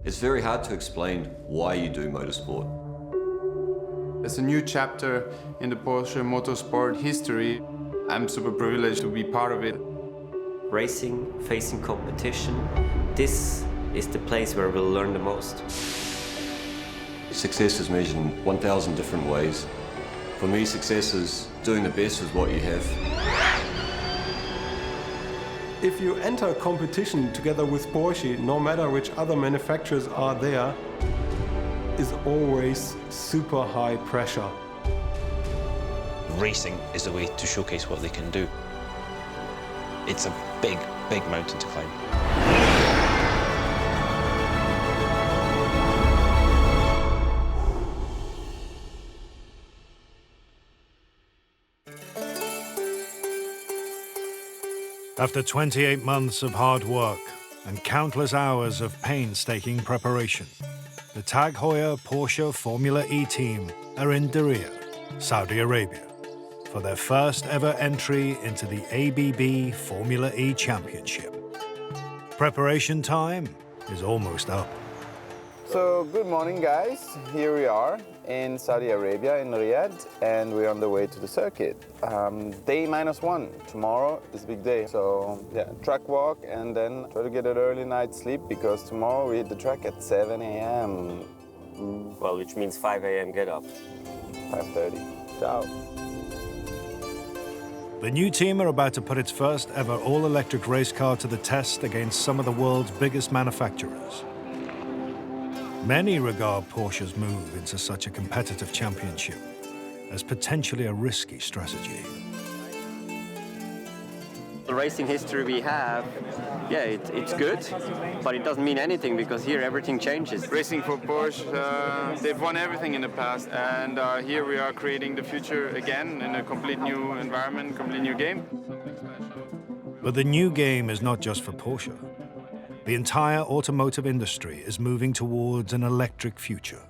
It's very hard to explain why you do motorsport. It's a new chapter in the Porsche Motorsport history. I'm super privileged to be part of it. Racing, facing competition, this is the place where we'll learn the most. Success is measured in 1,000 different ways. For me, success is doing the best with what you have. If you enter a competition together with Porsche, no matter which other manufacturers are there, is always super high pressure. Racing is a way to showcase what they can do. It's a big, big mountain to climb. After 28 months of hard work and countless hours of painstaking preparation, the Tag Heuer Porsche Formula E team are in Diriyah, Saudi Arabia, for their first ever entry into the ABB Formula E Championship. Preparation time is almost up. So, good morning, guys. Here we are in Saudi Arabia, in Riyadh, and we're on the way to the circuit. Day -1. Tomorrow is a big day. So, yeah, track walk and then try to get an early night sleep because tomorrow we hit the track at 7 a.m. Well, which means 5 a.m. get up. 5:30. Ciao. The new team are about to put its first ever all-electric race car to the test against some of the world's biggest manufacturers. Many regard Porsche's move into such a competitive championship as potentially a risky strategy. The racing history we have, yeah, it's good, but it doesn't mean anything because here everything changes. Racing for Porsche, they've won everything in the past, and here we are creating the future again in a complete new environment, complete new game. But the new game is not just for Porsche. The entire automotive industry is moving towards an electric future.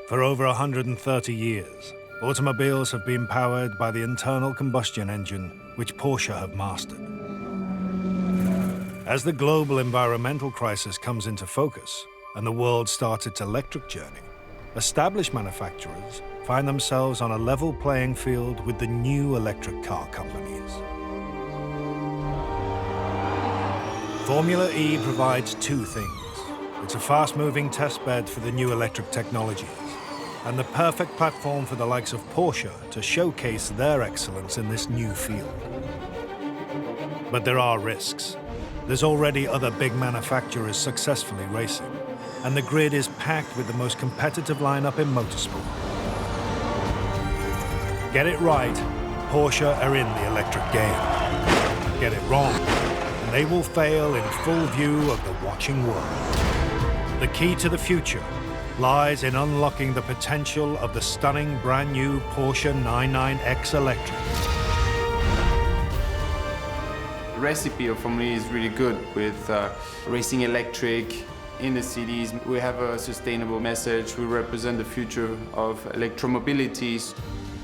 For over 130 years, automobiles have been powered by the internal combustion engine, which Porsche have mastered. As the global environmental crisis comes into focus and the world starts its electric journey, established manufacturers find themselves on a level playing field with the new electric car companies. Formula E provides two things. It's a fast-moving testbed for the new electric technologies, and the perfect platform for the likes of Porsche to showcase their excellence in this new field. But there are risks. There's already other big manufacturers successfully racing, and the grid is packed with the most competitive lineup in motorsport. Get it right, Porsche are in the electric game. Get it wrong, and they will fail in full view of the watching world. The key to the future lies in unlocking the potential of the stunning brand new Porsche 99X Electric. The recipe for me is really good with racing electric in the cities. We have a sustainable message. We represent the future of electromobilities.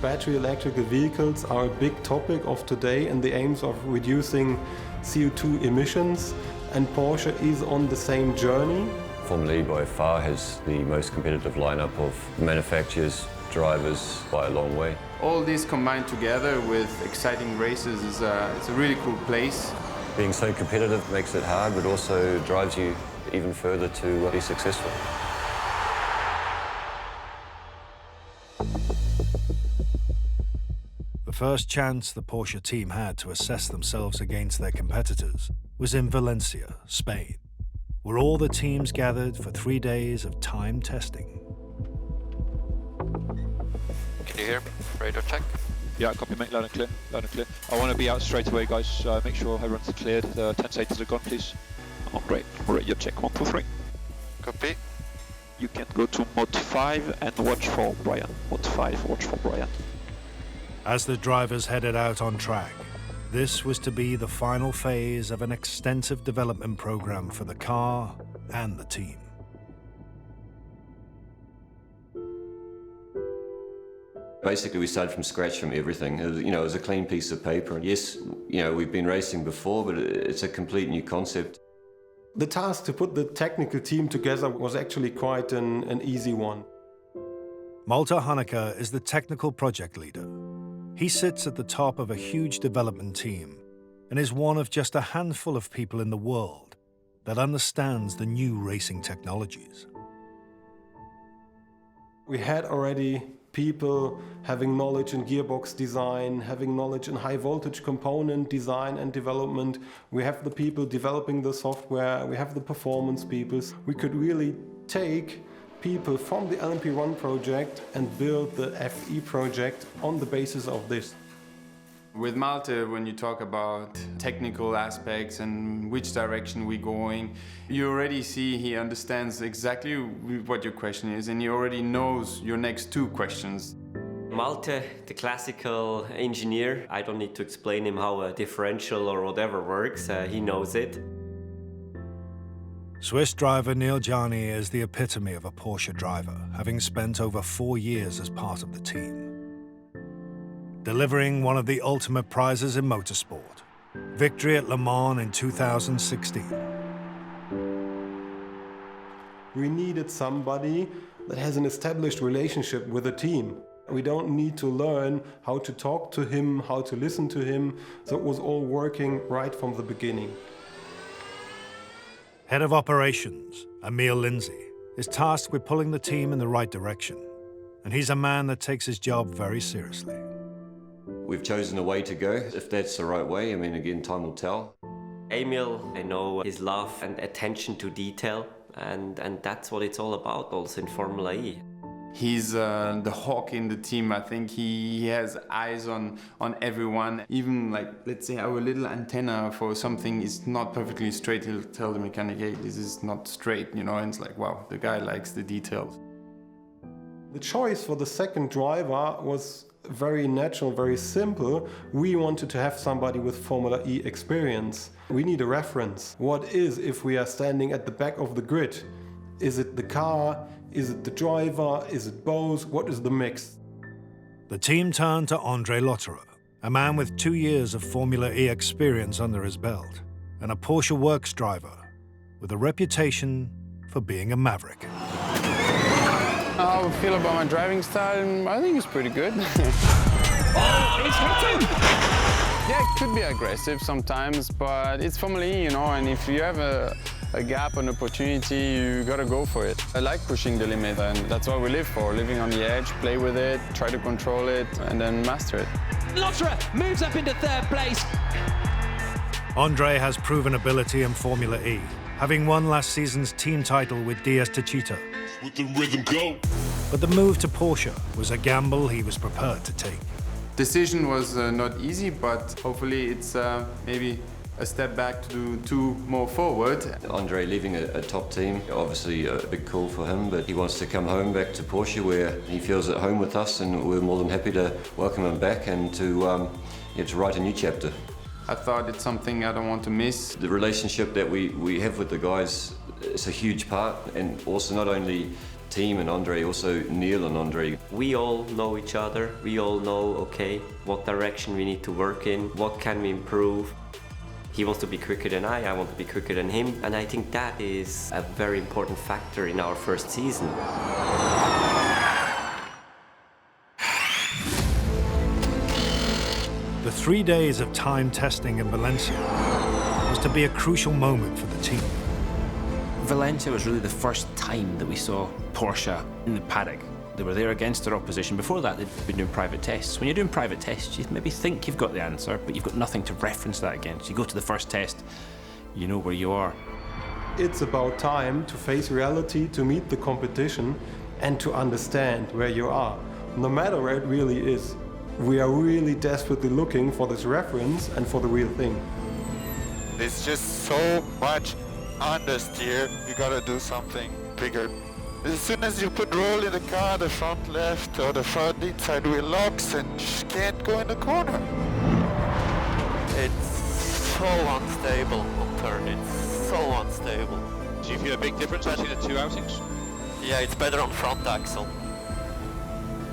Battery electrical vehicles are a big topic of today in the aims of reducing CO2 emissions, and Porsche is on the same journey. Formula E by far has the most competitive lineup of manufacturers, drivers by a long way. All this combined together with exciting races is it's a really cool place. Being so competitive makes it hard, but also drives you even further to be successful. The first chance the Porsche team had to assess themselves against their competitors was in Valencia, Spain, where all the teams gathered for 3 days of time testing. Can you hear me? Radar check. Yeah, copy mate, loud and clear, loud and clear. I want to be out straight away, guys. Make sure everyone's cleared. The 10 seconds are gone, please. Oh, great. All right, you check 1, 2, 3. Copy. You can go to Mod 5 and watch for Brian. Mod 5, watch for Brian. As the drivers headed out on track, this was to be the final phase of an extensive development program for the car and the team. Basically, we started from scratch from everything. It was a clean piece of paper. And yes, we've been racing before, but it's a complete new concept. The task to put the technical team together was actually quite an easy one. Malte Hanneke is the technical project leader. He sits at the top of a huge development team and is one of just a handful of people in the world that understands the new racing technologies. We had already people having knowledge in gearbox design, having knowledge in high voltage component design and development. We have the people developing the software, we have the performance people. We could really take people from the LMP1 project and build the FE project on the basis of this. With Malte, when you talk about technical aspects and which direction we're going, you already see he understands exactly what your question is, and he already knows your next two questions. Malte, the classical engineer, I don't need to explain him how a differential or whatever works, he knows it. Swiss driver Neel Jani is the epitome of a Porsche driver, having spent over 4 years as part of the team. Delivering one of the ultimate prizes in motorsport, victory at Le Mans in 2016. We needed somebody that has an established relationship with the team. We don't need to learn how to talk to him, how to listen to him, so it was all working right from the beginning. Head of Operations, Emil Lindsay, is tasked with pulling the team in the right direction, and he's a man that takes his job very seriously. We've chosen a way to go. If that's the right way, again, time will tell. Emil, I know his love and attention to detail, and that's what it's all about also in Formula E. He's the hawk in the team. I think he has eyes on everyone. Even let's say our little antenna for something is not perfectly straight, he'll tell the mechanic, hey, this is not straight, and it's like, wow, the guy likes the details. The choice for the second driver was very natural, very simple. We wanted to have somebody with Formula E experience. We need a reference. What is if we are standing at the back of the grid? Is it the car? Is it the driver? Is it both? What is the mix? The team turned to Lotterer, a man with 2 years of Formula E experience under his belt, and a Porsche Works driver with a reputation for being a maverick. How I feel about my driving style, I think it's pretty good. It's hitting! Yeah, it could be aggressive sometimes, but it's Formula E, and if you have a gap, an opportunity, you gotta go for it. I like pushing the limit, and that's what we live for, living on the edge, play with it, try to control it, and then master it. Lotterer moves up into third place. Andre has proven ability in Formula E, having won last season's team title with DS Techeetah. With the rhythm go. But the move to Porsche was a gamble he was prepared to take. Decision was not easy, but hopefully it's maybe a step back to do 2 more forward. Andre leaving a top team, obviously a big call for him, but he wants to come home back to Porsche where he feels at home with us, and we're more than happy to welcome him back and to write a new chapter. I thought it's something I don't want to miss. The relationship that we have with the guys is a huge part, and also not only team and Andre, also Neel and Andre. We all know each other. We all know, okay, what direction we need to work in, what can we improve. He wants to be quicker than I want to be quicker than him, and I think that is a very important factor in our first season. The 3 days of time testing in Valencia was to be a crucial moment for the team. Valencia was really the first time that we saw Porsche in the paddock. They were there against their opposition. Before that, they'd been doing private tests. When you're doing private tests, you maybe think you've got the answer, but you've got nothing to reference that against. You go to the first test, you know where you are. It's about time to face reality, to meet the competition, and to understand where you are. No matter where it really is, we are really desperately looking for this reference and for the real thing. There's just so much understeer. You gotta do something bigger. As soon as you put roll in the car, the front left or the front inside wheel locks and you just can't go in the corner. It's so unstable on turn, it's so unstable. Do you feel a big difference actually the 2 outings? Yeah, it's better on front axle.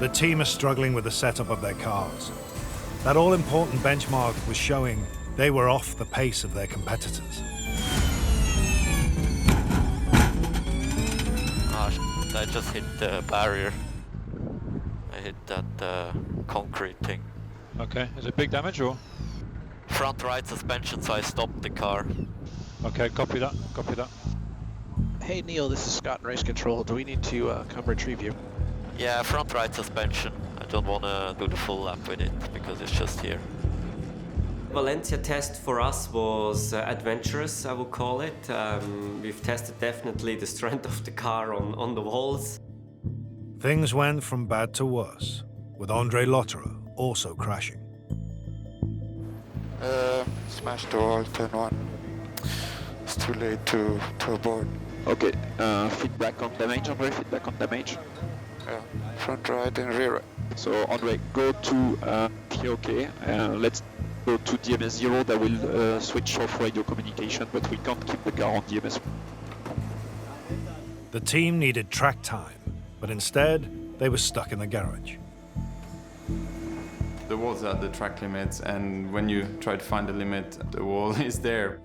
The team is struggling with the setup of their cars. That all-important benchmark was showing they were off the pace of their competitors. I just hit the barrier. I hit that concrete thing. Okay, is it big damage or? Front right suspension, so I stopped the car. Okay, copy that, copy that. Hey Neel, this is Scott in Race Control. Do we need to come retrieve you? Yeah, front right suspension. I don't want to do the full lap with it because it's just here. Valencia test for us was adventurous, I would call it. We've tested definitely the strength of the car on the walls. Things went from bad to worse, with Lotterer also crashing. Smashed the wall, turn one. It's too late to abort. Okay, feedback on damage, Andre, feedback on damage. Yeah, front right and rear right. So Andre, go to POK, let's go to DMS 0, that will switch off radio communication, but we can't keep the car on DMS. The team needed track time, but instead, they were stuck in the garage. The walls are the track limits, and when you try to find the limit, the wall is there.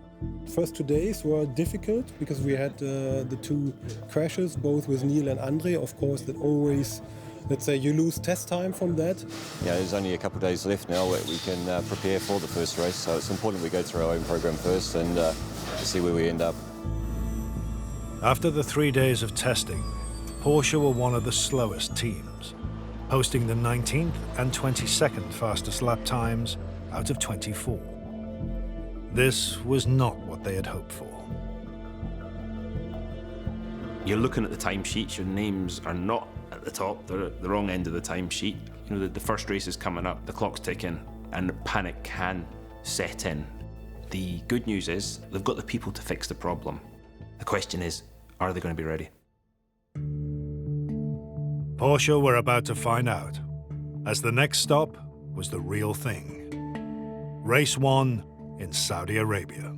First 2 days were difficult because we had the two crashes, both with Neel and Andre. Of course, that always, let's say, you lose test time from that. Yeah, there's only a couple of days left now where we can prepare for the first race, so it's important we go through our own program first and see where we end up. After the 3 days of testing, Porsche were one of the slowest teams, posting the 19th and 22nd fastest lap times out of 24. This was not what they had hoped for. You're looking at the timesheets, your names are not at the top, they're at the wrong end of the timesheet. You know, the first race is coming up, the clock's ticking, and panic can set in. The good news is they've got the people to fix the problem. The question is, are they going to be ready? Porsche were about to find out, as the next stop was the real thing. Race 1 in Saudi Arabia.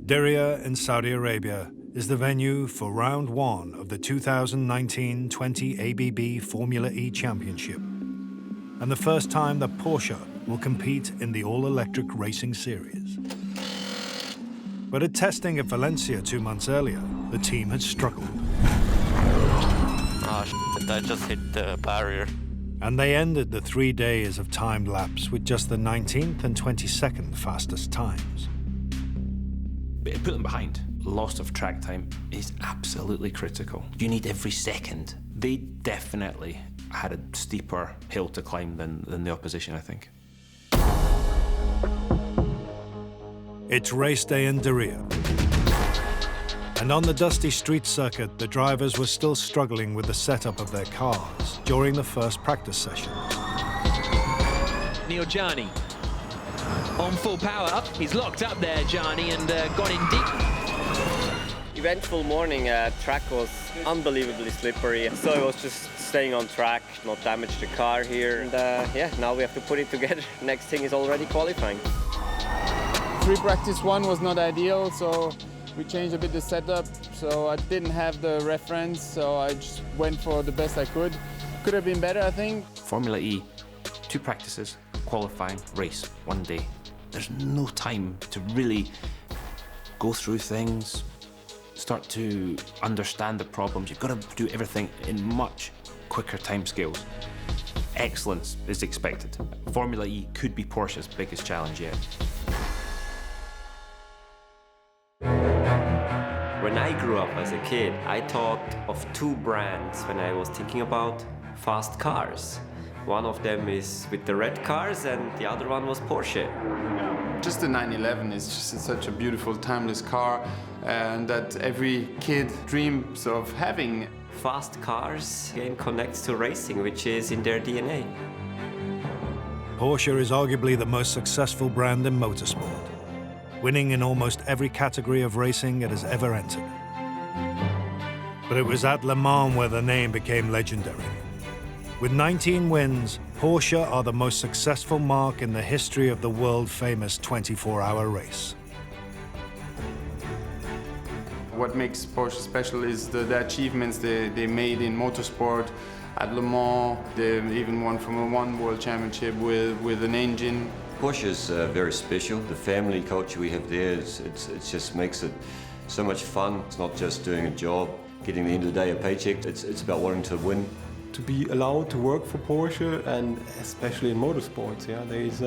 Diriyah in Saudi Arabia is the venue for round 1 of the 2019-20 ABB Formula E Championship, and the first time that Porsche will compete in the all-electric racing series. But at testing at Valencia 2 months earlier, the team had struggled. I just hit the barrier. And they ended the 3 days of timed laps with just the 19th and 22nd fastest times. But it put them behind. Loss of track time is absolutely critical. You need every second. They definitely had a steeper hill to climb than the opposition, I think. It's race day in Diriyah. And on the dusty street circuit, the drivers were still struggling with the setup of their cars during the first practice session. Neel Jani on full power. He's locked up there, Jani, and gone in deep. Eventful morning. Track was unbelievably slippery, so it was just staying on track, not damage the car here. And yeah, now we have to put it together. Next thing is already qualifying. Pre-practice 1 was not ideal, so we changed a bit the setup, so I didn't have the reference, so I just went for the best I could. Could have been better, I think. Formula E, 2 practices, qualifying, race, 1 day. There's no time to really go through things, start to understand the problems. You've got to do everything in much quicker timescales. Excellence is expected. Formula E could be Porsche's biggest challenge yet. When I grew up as a kid, I thought of 2 brands when I was thinking about fast cars. One of them is with the red cars and the other one was Porsche. Just the 911 is just such a beautiful, timeless car, and that every kid dreams of having. Fast cars again connects to racing, which is in their DNA. Porsche is arguably the most successful brand in motorsport, winning in almost every category of racing it has ever entered. But it was at Le Mans where the name became legendary. With 19 wins, Porsche are the most successful marque in the history of the world-famous 24-hour race. What makes Porsche special is the achievements they made in motorsport. At Le Mans, they even won Formula 1 World Championship with an engine. Porsche is very special. The family culture we have there, it just makes it so much fun. It's not just doing a job, getting the end of the day a paycheck. It's about wanting to win. To be allowed to work for Porsche, and especially in motorsports, yeah, there is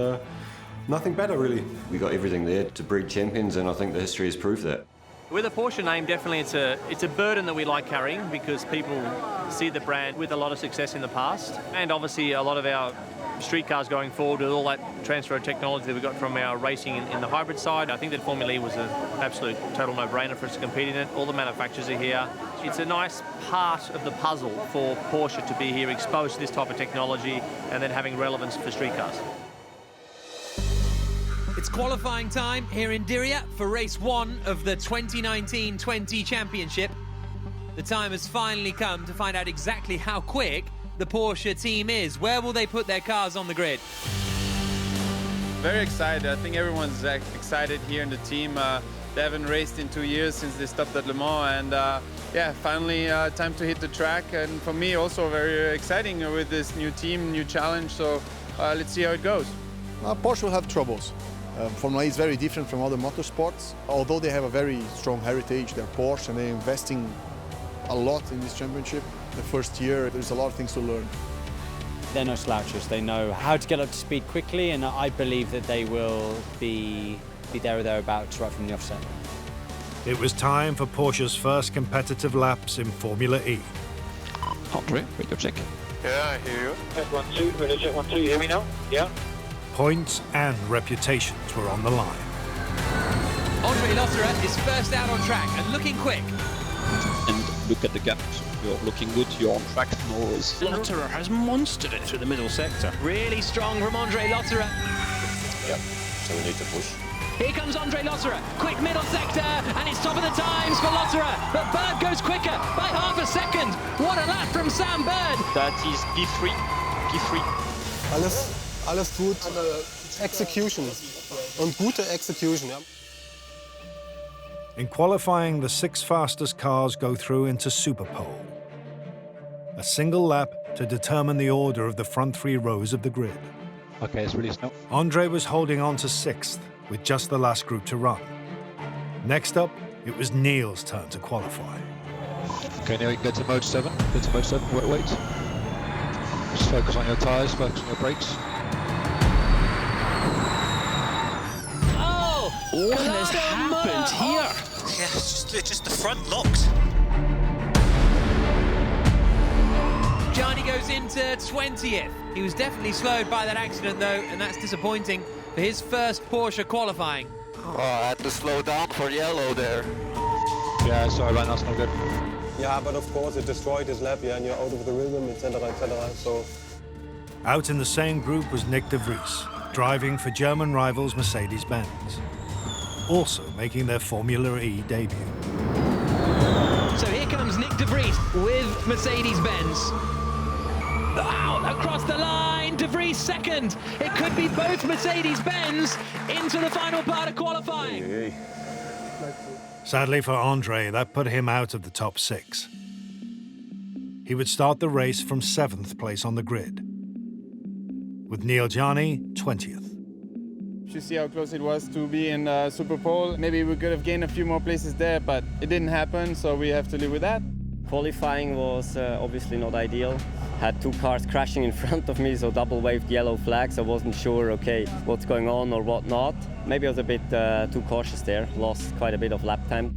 nothing better really. We got everything there to breed champions, and I think the history has proved that. With a Porsche name, definitely it's a burden that we like carrying because people see the brand with a lot of success in the past, and obviously a lot of our street cars going forward with all that transfer of technology that we got from our racing in the hybrid side. I think that Formula E was an absolute total no-brainer for us to compete in it. All the manufacturers are here. It's a nice part of the puzzle for Porsche to be here exposed to this type of technology and then having relevance for street cars. It's qualifying time here in Diriyah for race 1 of the 2019-20 championship. The time has finally come to find out exactly how quick the Porsche team is. Where will they put their cars on the grid? Very excited. I think everyone's excited here in the team. They haven't raced in 2 years since they stopped at Le Mans, and yeah, finally time to hit the track. And for me also very exciting with this new team, new challenge. So let's see how it goes. Porsche will have troubles. Formula E is very different from other motorsports. Although they have a very strong heritage, they're Porsche and they're investing a lot in this championship. The first year, there's a lot of things to learn. They're no slouches. They know how to get up to speed quickly, and I believe that they will be there or thereabouts right from the offset. It was time for Porsche's first competitive laps in Formula E. Andre, radio check. Yeah, I hear you. Check 1, 2, radio check 1, 2. You hear me now? Yeah. Points and reputations were on the line. Andre Lotterer is first out on track and looking quick. And look at the gap. You're looking good, you're on track, no worries. Lotterer has monstered it through the middle sector. Really strong from Andre Lotterer. Yep, so we need to push. Here comes Andre Lotterer, quick middle sector, and it's top of the times for Lotterer, but Bird goes quicker by half a second. What a lap from Sam Bird. That is P3. Alles gut. Execution. Und gute Execution, ja. In qualifying, the 6 fastest cars go through into Super Pole. A single lap to determine the order of the front 3 rows of the grid. Okay, it's released now. Andre was holding on to 6th, with just the last group to run. Next up, it was Neel's turn to qualify. Okay, now you can go to mode 7. Go to mode 7, wait. Just focus on your tyres, focus on your brakes. What has happened here? Yeah, just the front locked. Johnny goes into 20th. He was definitely slowed by that accident though, and that's disappointing for his first Porsche qualifying. Oh, I had to slow down for yellow there. Yeah, sorry man, that's not good. Yeah, but of course it destroyed his lap, yeah, and you're out of the rhythm, etc., etc. So. Out in the same group was Nick de Vries, driving for German rivals Mercedes-Benz, also making their Formula E debut. So here comes Nick de Vries with Mercedes-Benz. Wow, across the line, de Vries second. It could be both Mercedes-Benz into the final part of qualifying. Sadly for Andre, that put him out of the top 6. He would start the race from 7th place on the grid, with Neel Jani 20th. You see how close it was to be in Super Pole. Maybe we could have gained a few more places there, but it didn't happen, so we have to live with that. Qualifying was obviously not ideal. Had 2 cars crashing in front of me, so double waved yellow flags. I wasn't sure, okay, what's going on or what not. Maybe I was a bit too cautious there, lost quite a bit of lap time.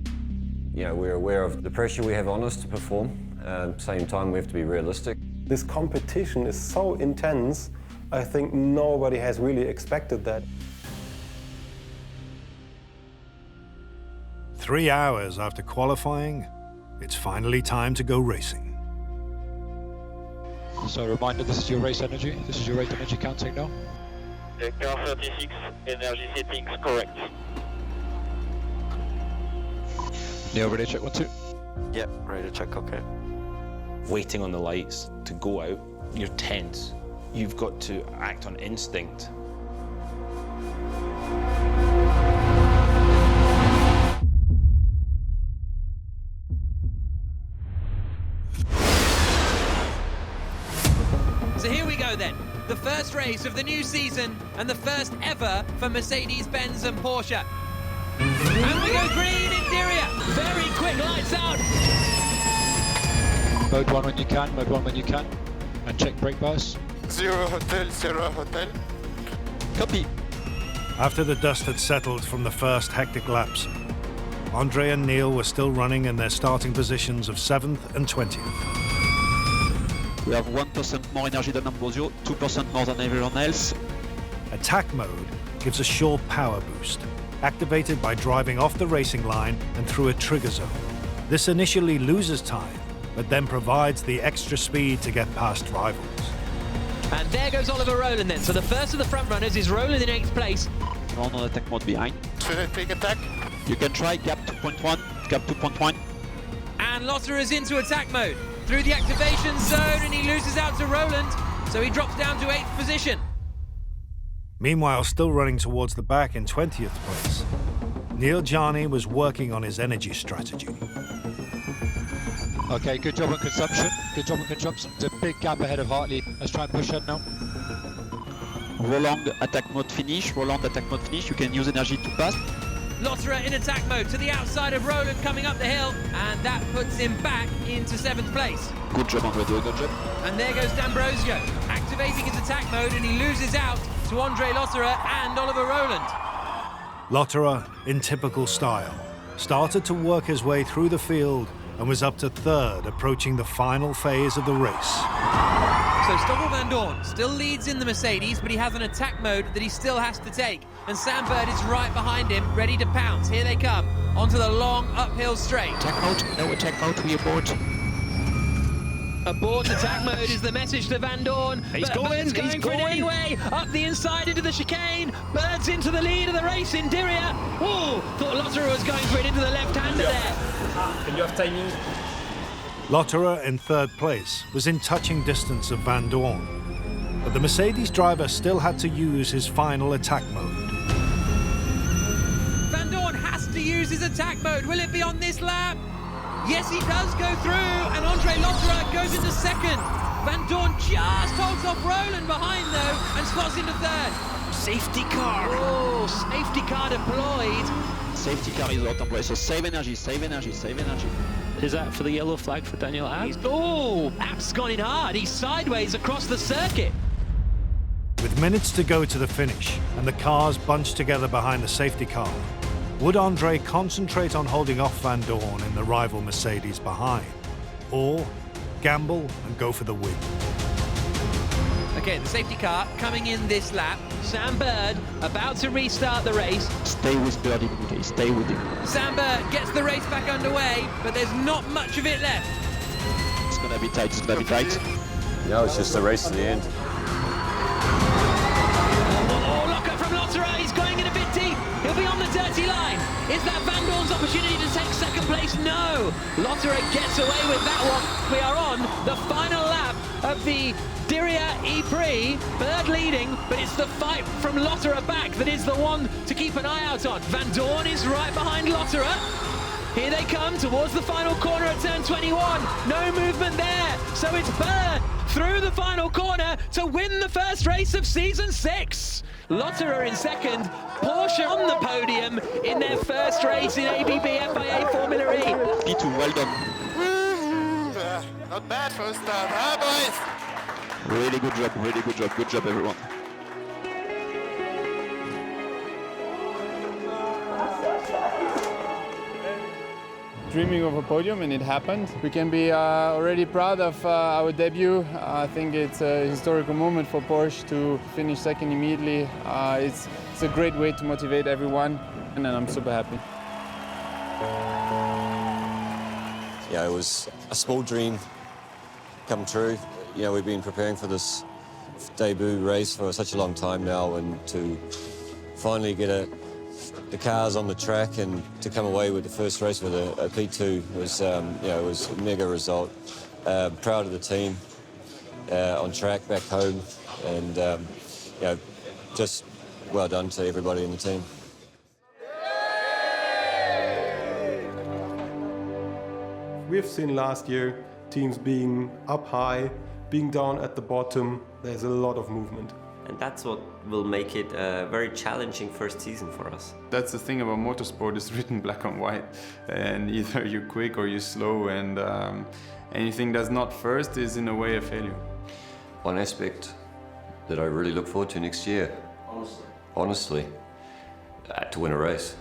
Yeah, we're aware of the pressure we have on us to perform. At the same time, we have to be realistic. This competition is so intense, I think nobody has really expected that. 3 hours after qualifying, it's finally time to go racing. So a reminder, this is your race energy. This is your race energy counting now. The car 36, energy settings correct. Neel, radio check 1, 2. Yep, radio check, okay. Waiting on the lights to go out, you're tense. You've got to act on instinct. race of the new season and the first ever for Mercedes-Benz and Porsche. And we go green in Diriyah. Very quick lights out. Mode 1 when you can, mode 1 when you can. And check brake bars. 0 hotel, 0 hotel. Copy. After the dust had settled from the first hectic laps, Andre and Neel were still running in their starting positions of 7th and 20th. We have 1% more energy than Ambrosio, 2% more than everyone else. Attack mode gives a sure power boost, activated by driving off the racing line and through a trigger zone. This initially loses time, but then provides the extra speed to get past rivals. And there goes Oliver Rowland then. So the first of the front runners is Rowland in 8th place. Run on attack mode behind. Should I take attack? You can try gap 2.1, gap 2.1. And Lotterer is into attack mode through the activation zone, and he loses out to Rowland, so he drops down to 8th position. Meanwhile, still running towards the back in 20th place, Neel Jani was working on his energy strategy. Okay, good job on consumption. Good job on consumption. There's a big gap ahead of Hartley. Let's try and push ahead now. Roland attack mode finish. Roland attack mode finish. You can use energy to pass. Lotterer in attack mode to the outside of Rowland coming up the hill, and that puts him back into 7th place. Good job, Andre, good job. And there goes D'Ambrosio, activating his attack mode, and he loses out to Andre Lotterer and Oliver Rowland. Lotterer, in typical style, started to work his way through the field and was up to 3rd, approaching the final phase of the race. So Stoffel Vandoorne still leads in the Mercedes, but he has an attack mode that he still has to take. And Sam Bird is right behind him, ready to pounce. Here they come, onto the long uphill straight. Attack mode, no attack mode, we abort. Abort attack mode is the message to Vandoorne. He's but Bird's going for it anyway. Up the inside into the chicane. Bird's into the lead of the race in Diriyah. Oh, thought Lotterer was going for it into the left-hander there. Can you have timing? Lotterer in 3rd place was in touching distance of Vandoorne, but the Mercedes driver still had to use his final attack mode. Vandoorne has to use his attack mode. Will it be on this lap? Yes, he does go through, and Andre Lotterer goes into 2nd. Vandoorne just holds off Rowland behind, though, and slots into 3rd. Safety car. Oh, safety car deployed. Safety car is out, Andre, so save energy, save energy, save energy. Is that for the yellow flag for Daniel Abt? Oh, Abt's gone in hard. He's sideways across the circuit. With minutes to go to the finish and the cars bunched together behind the safety car, would Andre concentrate on holding off Vandoorne in the rival Mercedes behind, or gamble and go for the win? Okay, the safety car coming in this lap. Sam Bird about to restart the race. Stay with Bird, okay, stay with him. Sam Bird gets the race back underway, but there's not much of it left. It's gonna be tight, it's gonna be tight. No, it's just a race to the end. Oh, lockup from Lotterer, he's going in a bit deep. He'll be on the dirty line. Is that Vandoorne's opportunity to take 2nd place? No. Lotterer gets away with that one. We are on the final lap of the Diriyah E-Prix. Bird leading, but it's the fight from Lotterer back that is the one to keep an eye out on. Vandoorne is right behind Lotterer. Here they come towards the final corner at turn 21. No movement there, so it's Bird through the final corner to win the first race of season 6. Lotterer in 2nd, Porsche on the podium in their first race in ABB FIA Formula E. P2, well done. Not bad for a start, huh, boys? Really good job everyone. Dreaming of a podium, and it happened. We can be already proud of our debut. I think it's a historical moment for Porsche to finish 2nd immediately. It's a great way to motivate everyone, and I'm super happy. Yeah, it was a small dream come true. You know, we've been preparing for this debut race for such a long time now, and to finally get the cars on the track and to come away with the first race with a P2 was, it was a mega result. Proud of the team on track back home, and just well done to everybody in the team. We've seen last year teams being up high, being down at the bottom. There's a lot of movement. And that's what will make it a very challenging first season for us. That's the thing about motorsport, it's written black on white. And either you're quick or you're slow, and anything that's not first is in a way a failure. One aspect that I really look forward to next year, honestly, to win a race.